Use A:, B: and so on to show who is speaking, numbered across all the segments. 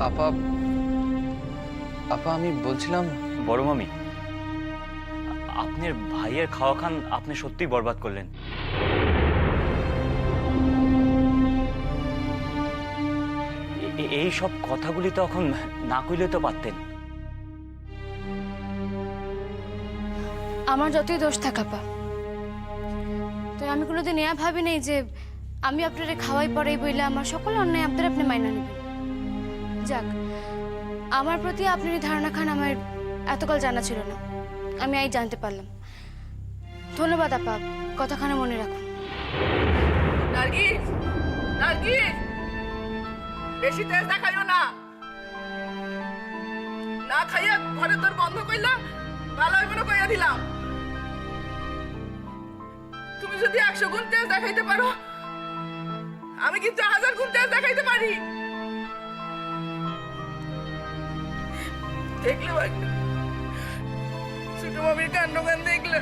A: আপা আপা আমি বলছিলাম,
B: বড় মামি, আপনার ভাইয়ের খাওয়া খান আপনি সত্যিই বরবাদ করলেন। এই সব কথাগুলি তো এখন না কইলে তো পারতেন।
C: আমার যতই দোষ থাক আপা, তো আমি কোনোদিন এয়া ভাবি নাই যে আমি আপনারে খাওয়াই পড়াই বইলে আমার সকল অন্যায় আপনি মাইনা নেবেন। যাক, আমার প্রতি আপনার এই ধারণা খান আমার এতকাল জানা ছিল না, আমি আজ জানতে পারলাম। ধন্যবাদ আপা, কথাখানা মনে রাখুন।
D: নার্গিস, নার্গিস, বেশি তেজ দেখাইও না। না খাইয়া ঘরে তোর বন্ধ কইলা ভালো হইব না কইয়া দিলাম। তুমি যদি 100 গুণ তেজ দেখাইতে পারো, আমি কিন্তু 1000 গুণ তেজ দেখাইতে পারি। দেখলে ছোট মামির কান্ডগান দেখলে।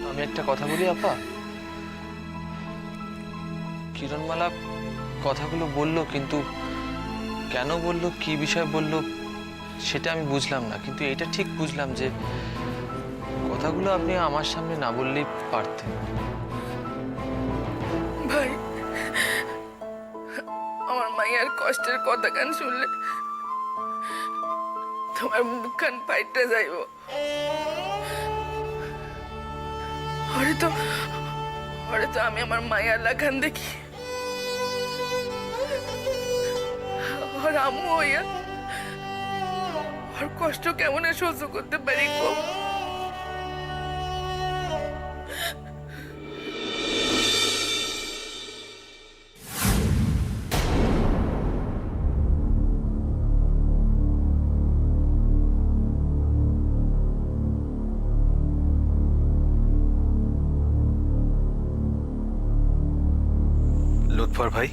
A: আমি একটা কথা বলি আপা। কিরণমালা কথাগুলো বললো, কিন্তু কেন বললো, কি বিষয় বললো সেটা আমি বুঝলাম না, কিন্তু এটা ঠিক বুঝলাম যে কথাগুলো আপনি আমার সামনে না বললেই পারতেন।
D: ভাই, আমার মায়ের কষ্টের কথা গান শুনলে তোমার মুখখান পাইটে যাইব। হরে তো আমি আমার মায়ের লাগান দেখি, আর আম্মু হইয়া আর কষ্ট কেমন সহ্য করতে পারি গো।
E: লুৎফর ভাই,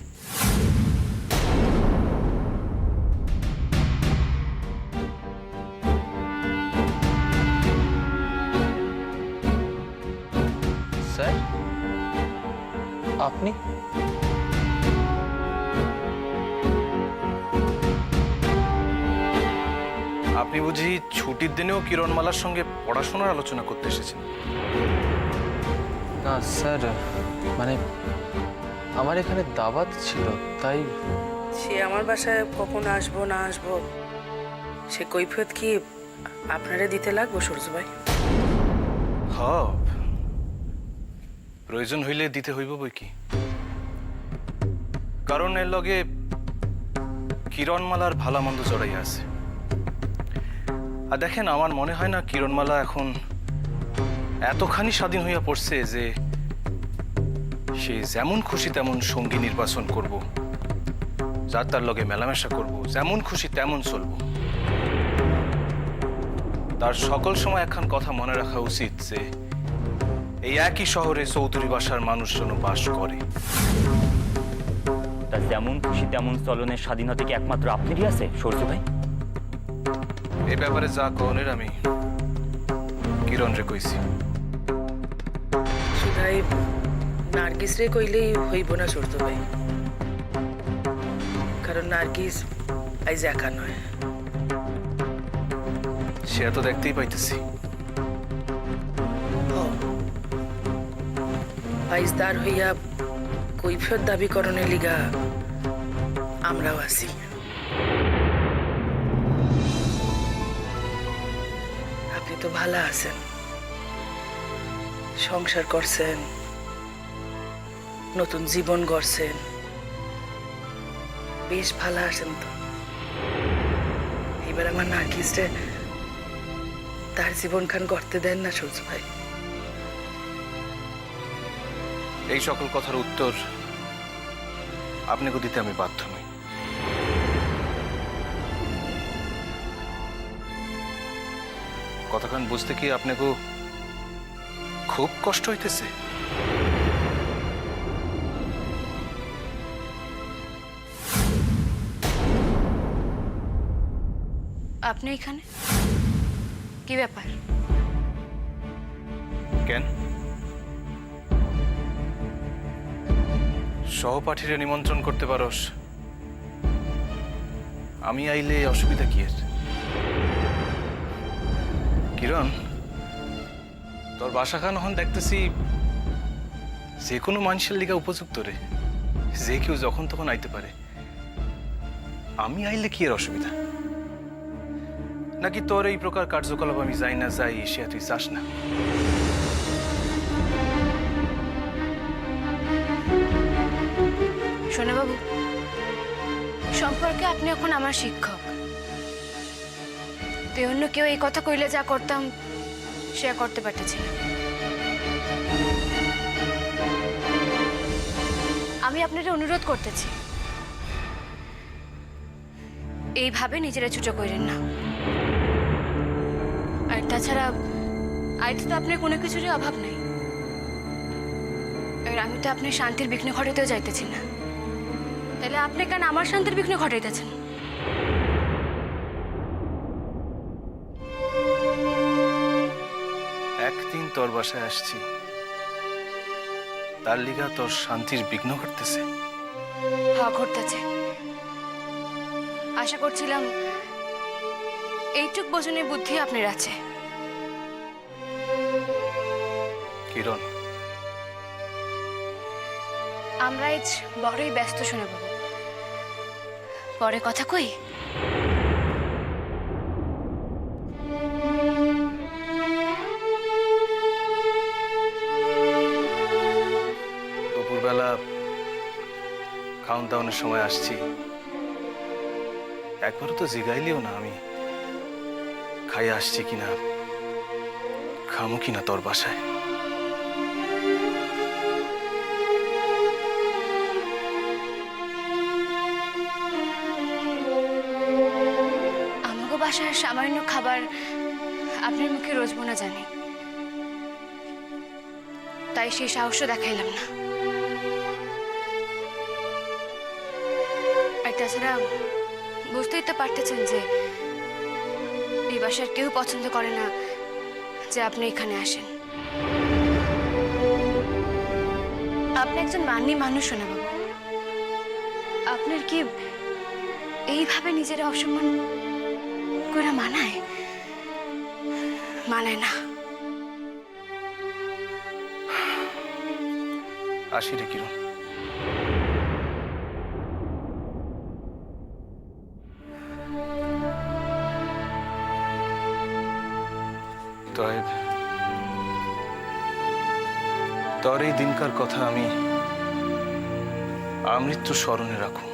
A: স্যার আপনি?
E: আপনি বুঝি ছুটির দিনেও কিরণমালার সঙ্গে পড়াশোনার আলোচনা করতে এসেছেন?
A: না স্যার, মানে আমার এখানে দাওয়াত ছিল, তাই।
F: সে আমার বাসায় কখন আসবো না আসবো সে কৈফিয়ত কি আপনারে দিতে লাগবো সূর্য ভাই?
E: হ, প্রয়োজন হইলে দিতে হইব বই কি। কারণ এর লগে কিরণমালার ভালামন্দ জড়াইয়া আছে। আর দেখেন, আমার মনে হয় না কিরণমালা এখন এতখানি স্বাধীন হইয়া পড়ছে যে সে যেমন খুশি তেমন সঙ্গী নির্বাচন করব, যার তার লগে মেলামেশা করব, যেমন খুশি তেমন চলব। তার সকল সময় একখান কথা মনে রাখা উচিত যে এই একই শহরে চৌধুরী বাসার মানুষজন বাস করে।
B: তা যেমন খুশি তেমন চলনের স্বাধীনতা কি একমাত্র আপনারই আছে সূর্য ভাই?
E: এই ব্যাপারে যা কনের আমি কিরণ রে কইছি।
F: সুধাই নার্গিস রে কইলেই হইব না সূর্য ভাই, কারণ নার্গিস আইজ একা নয়।
E: সে তো দেখতেই পাইতেছি।
F: ফাইজদার হইয়া কৈফিয়ত দাবিকরণের লিগা আমরাও আছি। আপনি তো ভালো আছেন, সংসার করছেন, নতুন জীবন গড়ছেন, বেশ ভালো আছেন তো। এবার আমার নার্গিসরে তার জীবনখান গড়তে দেন না সূর্য ভাই।
E: এই সকল কথার উত্তর আপনাকে দিতে আমি বাধ্য নই। কথাখান বুঝতে কি আপনাকে খুব কষ্ট হইতেছে?
C: আপনি এখানে কি ব্যাপার?
E: কেন? সহপাঠীরে নিমন্ত্রণ করতে পারোস আমি আইলে অসুবিধা কি এর? কিরণ, তোর বাসাখান হন দেখতেছি যে কোনো মানুষের লিগা উপযুক্ত রে, যে কেউ যখন তখন আইতে পারে। আমি আইলে কি এর অসুবিধা? নাকি তোর এই প্রকার কার্যকলাপ আমি যাই না যাই সে তুই চাস না?
C: শোনো বাবু, সম্পর্কে আপনি এখন আমার শিক্ষক। তো অন্য কেউ এই কথা কইলে যা করতাম সে আর করতে পারতেছি না। আমি আপনাকে অনুরোধ করতেছি, এইভাবে নিজেরা ছুটো করেন না। আর তাছাড়া আজ তো আপনার কোনো কিছুরই অভাব নেই। আর আমি তো আপনার শান্তির বিঘ্ন ঘটাতেও যাইতেছি না। তাহলে আপনি কেন আমার শান্তির বিঘ্ন ঘটাইতেছেন?
E: একদিন তোর বাসায় আসছি, তার লিগা তোর শান্তির বিঘ্ন ঘটতেছে?
C: হ্যাঁ, ঘটতেছে। আশা করছিলাম এইটুক বোঝনের বুদ্ধি আপনার আছে।
E: কিরণ,
C: আমরা আজ বড়ই ব্যস্ত শুনে বাবু, পরে কথা কই।
E: দুপুরবেলা খাওন দাওনের সময় আসছি, একবারও তো জিগাইলিও না আমি খাই আসছি কিনা, খামো কিনা তোর বাসায়।
C: আমাকে বাসার সামান্য খাবার আপনার মুখে রোজবো না জানি, তাই সেই সাহসও দেখাইলাম না। আর তাছাড়া বুঝতেই তো পারতেছেন যে এই বাসার কেউ পছন্দ করে না যে আপনি এখানে আসেন। আপনি একজন মাননী মানুষ শোনা বাবু, আপনার কি এইভাবে নিজেরা অসম্মান করে মানায়? মানায় না।
E: আসি রে কিরণ। তোর এই দিনকার কথা আমি আমৃত্যু স্মরণে রাখুন,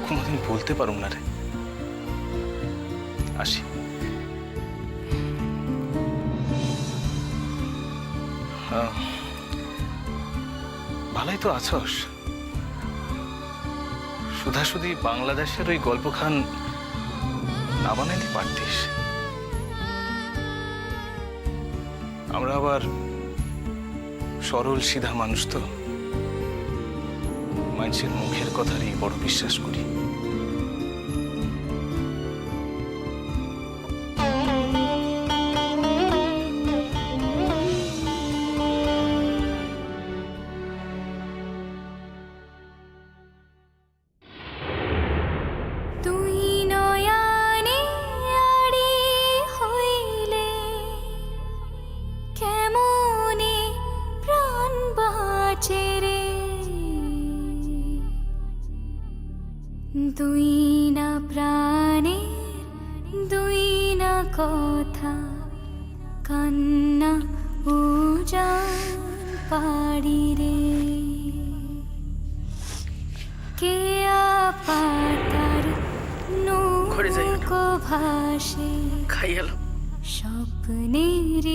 E: কোনোদিন বলতে পারুম না রে। আসি। ভালোই তো আছস? সুধাসুধি বাংলাদেশের ওই গল্পখান না বানাইতে পারতিস। আমরা আবার সরল সিধা মানুষ তো, মানুষের মুখের কথারই বড় বিশ্বাস করি।
G: দুই না প্রাণের দুই না কথা, কান্না উজান পাড়ি রে। কে পাতার নৌকো ভাসে,
F: খাইয়ালো
G: স্বপ্নের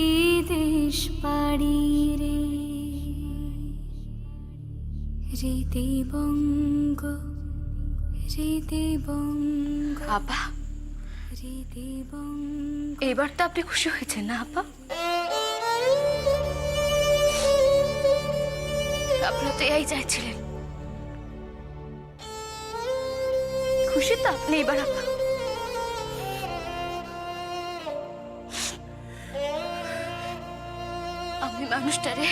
G: দেশ পাড়ি রে। রীতিবঙ্গ রীতিবঙ্গ
C: আপা,
G: রীতিবঙ্গ।
C: এবার তো আপনি খুশি হয়েছেন না আপা? আপনারা তো এই চাইছিলেন। খুশি তো আপনি এবার আপা? আমি মানুষটারে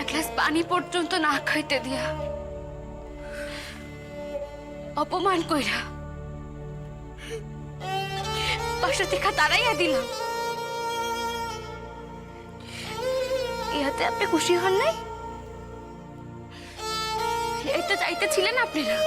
C: একলা গ্লাস পানি পর্যন্ত না খাইতে দিয়া অপমান কইরা বাসা থেকে তাড়াইয়া দিলাম। ইহাতে আপনি খুশি হন নাই? এই তো চাইতেছিলেন আপনারা।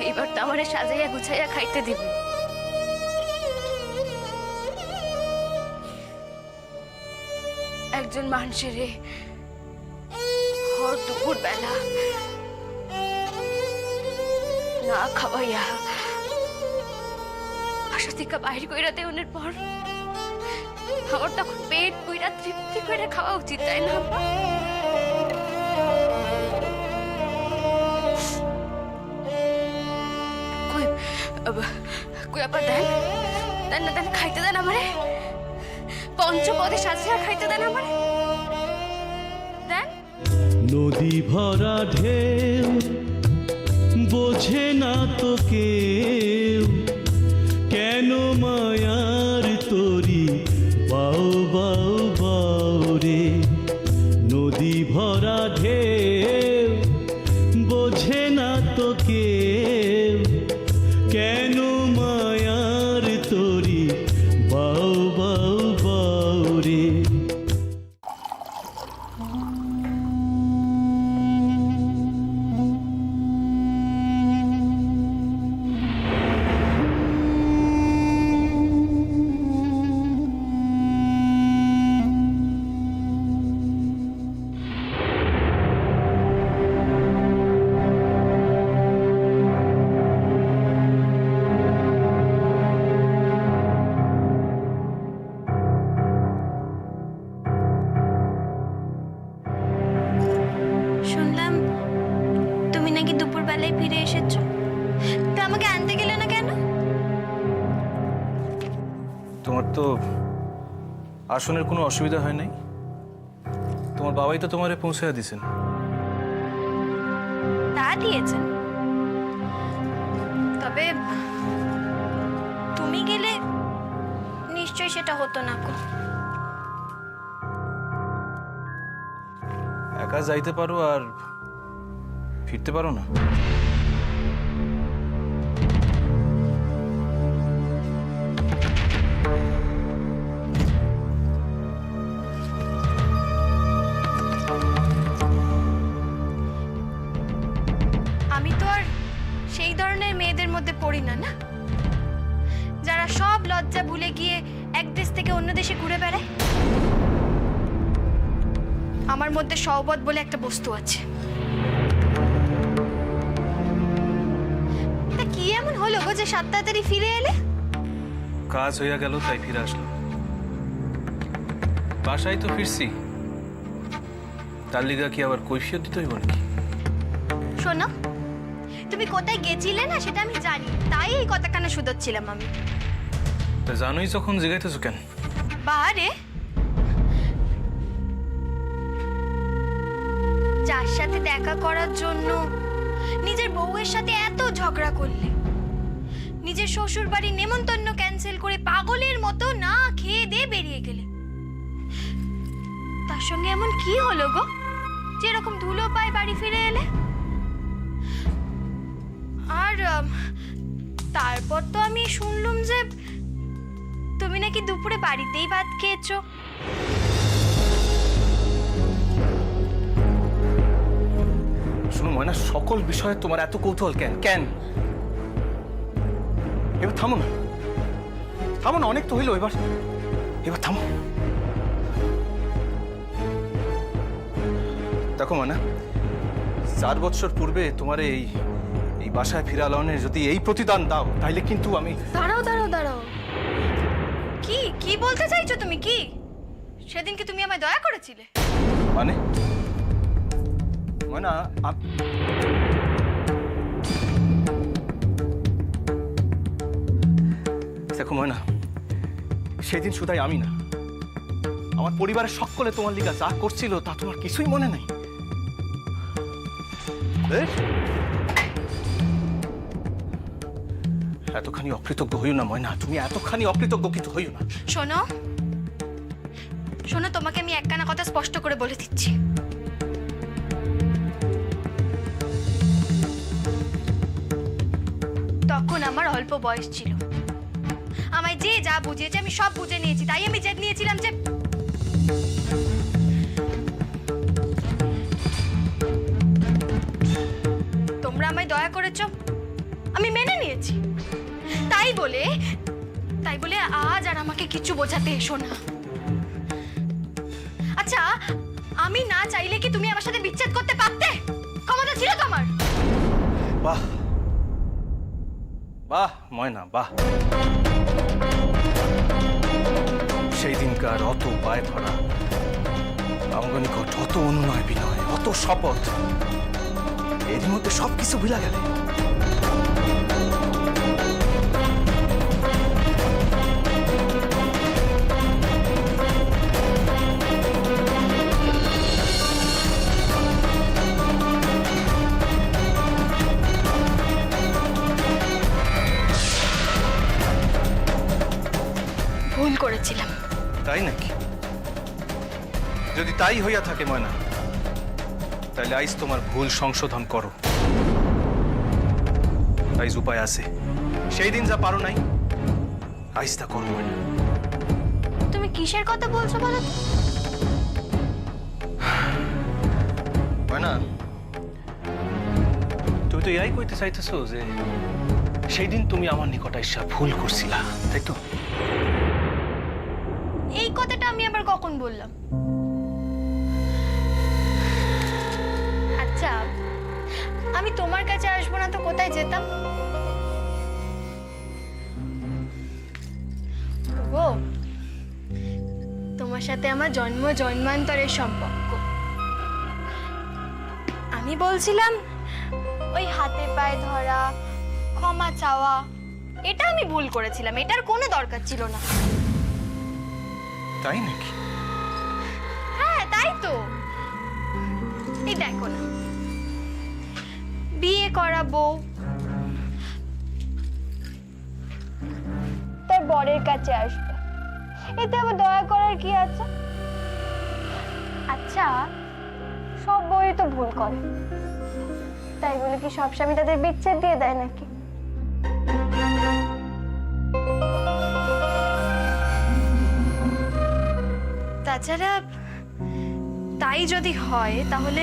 C: এইবার তো আমারে সাজাইয়া গুছাইয়া খাইতে দিবেন। একজন মানুষের হর দুপুর বেলা না খাওয়াইয়া বাসা থেকে বাইরে কইরা দেওয়ার পর আমার তখন পেট কইরা তৃপ্তি করে খাওয়া উচিত, তাই না? কই কই আপা দেন দেন না, দেন খাইতে দেন আমারে। পঞ্চপদে সাজিয়া খাইতে দেন আমারে, দেন।
H: নদী ভরা ঢেউ বোঝে না তো কেউ, কেন মায়ার তরি বাউ বাউ বাউ রে। নদী ভরা ঢেউ বোঝে না তো কেউ, কেন মায়ার তরি বাউ বাউ বাউ রে।
G: শুনলাম তুমি নাকি দুপুরবেলায় ফিরে এসেছো, তো আমাকে আনতে গেলে না কেন?
E: তোমার তো আসনের কোনো অসুবিধা হয় নাই? তোমার বাবাই তো তোমারে পৌঁছে দিয়েছেন।
G: তা দিয়েছেন, তবে তুমি গেলে নিশ্চয়ই সেটা হতো না গো।
E: একা যাইতে পারো আর ফিরতে পারো না?
G: আমি তো আর সেই ধরনের মেয়েদের মধ্যে পড়ি না, না, যারা সব লজ্জা ভুলে গিয়ে এক দেশ থেকে অন্য দেশে ঘুরে বেড়ায়। আমার মধ্যে সওবত বলে একটা বস্তু আছে। তা কি এমন হলো গো যে 7 তাড়াতাড়ি ফিরে এলে?
E: কাজ হইয়া গেল তাই ফিরে আসলাম। বাসায় তো ফিরছি, তার লিগা কি আবার কৈফিয়ত দিতে হইব নাকি?
G: শোনো, তুমি কোথায় গেছিলে না সেটা আমি জানি, তাই এই কথা কানে শুধোচ্ছিলাম আমি।
E: তা জানোই যখন জিগাইতেছো কেন?
G: বাহারে যার সাথে দেখা করার জন্য নিজের বউয়ের সাথে এত ঝগড়া করলে, নিজের শ্বশুর বাড়ির নেমন্তন্ন ক্যান্সেল করে পাগলের মতো না খেয়ে দিয়ে বেরিয়ে গেলে, তার সঙ্গে এমন কি হলো গো যে এরকম ধুলো পায়ে বাড়ি ফিরে এলে? আর তারপর তো আমি শুনলাম যে তুমি নাকি দুপুরে বাড়িতেই ভাত খেয়েছো।
E: শুনো ময়না, সকল বিষয়ে তোমার এত কৌতূহল কেন? কেন? এবার থামো না, থামো না, অনেক তো হইলো, এবার এবার থামো। দেখো ময়না, 4 বছর পূর্বে তোমার এই বাসায় ফিরালনের যদি এই প্রতিদান দাও, তাইলে কিন্তু আমি...
G: দাঁড়াও দাঁড়াও দাঁড়াও, কি কি বলতে চাইছো তুমি? কি সেদিন কি তুমি আমায় দয়া করেছিলে?
E: মানে ময়না, দেখো ময়না, সেদিন শুধাই আমি না, আমার পরিবারের সকলে তোমার লিগা যা করছিল তা তোমার কিছুই মনে নাই? বেশ, এতখানি অকৃতজ্ঞ হইও না ময়না, তুমি এতখানি অকৃতজ্ঞ কিন্তু হইও না।
G: শোনো শোনো, তোমাকে আমি একখানা কথা স্পষ্ট করে বলে দিচ্ছি। তখন আমার অল্প বয়স ছিল, আমায় যে যা বুঝিয়েছে আমি সব বুঝে নিয়েছি, তাই আমি জেদ নিয়েছিলাম যে তোমরা আমায় দয়া করেছো, আমি মেনে নিয়েছি। তাই বলে আজ আর আমাকে কিছু বোঝাতে এসো না। আচ্ছা, আমি না চাইলে কি তুমি আমার সাথে বিচ্ছেদ করতে পারতে? ক্ষমতা ছিল তোমার।
E: বাহ বাহ ময়না, বাহ। সেই দিনকার অত পায়ে ভরা আমার নিকট অত অনুনয় বিনয়, অত শপথ, এর মধ্যে সবকিছু ভুলা গেলে।
G: ভুল করেছিলাম।
E: তাই নাকি? যদি তাই হইয়া থাকে ময়না, তাহলে আইজ তোমার ভুল সংশোধন করো। আইজ উপায় আছে, সেই দিন যা পারো নাই আইজ তা করো ময়না।
G: তুমি কিসের কথা বলছো বলো তো?
E: ময়না, তুমি তো ইয়াই কইতে চাইতেছো যে সেই দিন তুমি আমার নিকট আইসা ভুল করছিলা, তাই তো?
G: এই কথাটা আমি আবার কখন বললাম? আচ্ছা, আমি তোমার কাছে আসবো না তো কোথায় যেতাম? ও, তোমার সাথে আমার জন্মান্তরের সম্পর্ক। আমি বলছিলাম ওই হাতে পায়ে ধরা, ক্ষমা চাওয়া, এটা আমি ভুল করেছিলাম, এটার কোনো দরকার ছিল না।
E: তাই নাকি?
G: হ্যাঁ, তাই তো। এই দেখো না, বিয়ে করা বউ তার বরের কাছে আসবে, এতে আবার দয়া করার কি আছে? আচ্ছা, সব বউই তো ভুল করে, তাই বলে কি সব স্বামী তাদের বিচ্ছেদ দিয়ে দেয় নাকি? তাছাড়া তাই যদি হয় তাহলে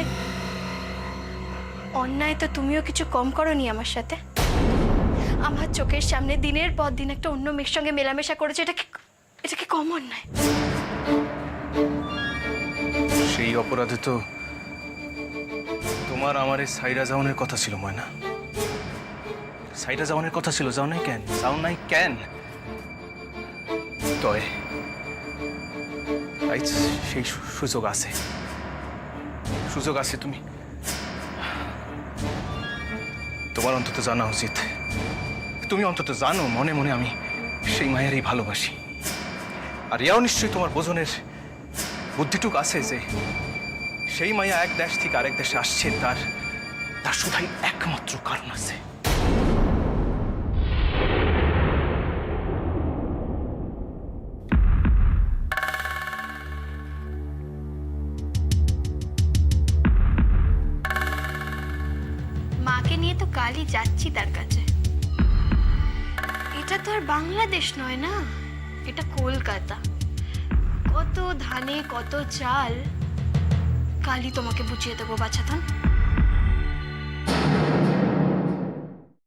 G: অন্যায় তো তুমিও কিছু কম করোনি আমার সাথে। আমার চোখের সামনে দিনের পর দিন একটা অন্য মেয়ের সঙ্গে মেলামেশা করেছে, এটা কি কম অন্যায়?
E: সেই অপরাধে তো তোমার আমার এই সাইরা যাওয়ানের কথা ছিল ময়না। সাইরা যাওয়ানের কথা ছিল, যাও নাই কেন? যাও নাই কেন? তয় সেই সুযোগ আছে, সুযোগ আছে। তোমার অন্তত জানা উচিত, তুমি অন্তত জানো মনে মনে আমি সেই মায়েরই ভালোবাসি। আর এও নিশ্চয়ই তোমার বোঝনের বুদ্ধিটুক আছে যে সেই মায়া এক দেশ থেকে আরেক দেশে আসছে, তার শুধুই একমাত্র কারণ আছে।
G: মাকে নিয়ে তো কালই যাচ্ছি তার কাছে। এটা তো আর বাংলাদেশ নয় না, এটা কলকাতা। কত ধানে কত চাল, কালই তোমাকে বুঝিয়ে দেবো বাছাধন।